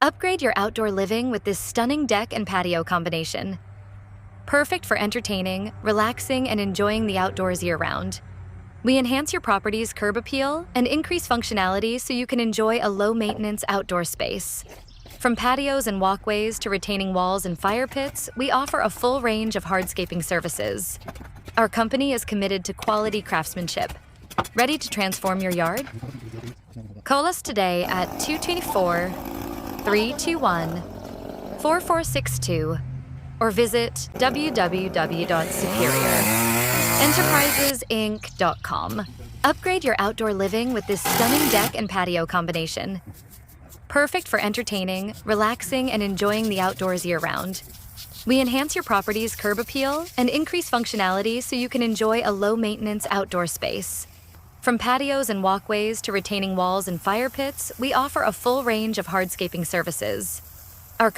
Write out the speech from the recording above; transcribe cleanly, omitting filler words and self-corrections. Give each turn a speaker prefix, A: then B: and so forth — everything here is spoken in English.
A: Upgrade your outdoor living with this stunning deck and patio combination. Perfect for entertaining, relaxing, and enjoying the outdoors year-round. We enhance your property's curb appeal and increase functionality so you can enjoy a low-maintenance outdoor space. From patios and walkways to retaining walls and fire pits, we offer a full range of hardscaping services. Our company is committed to quality craftsmanship. Ready to transform your yard? Call us today at 224-321-4462 or visit www.superiorenterprisesinc.com. Upgrade your outdoor living with this stunning deck and patio combination. Perfect for entertaining, relaxing, and enjoying the outdoors year-round. We enhance your property's curb appeal and increase functionality so you can enjoy a low-maintenance outdoor space. From patios and walkways to retaining walls and fire pits, we offer a full range of hardscaping services. Our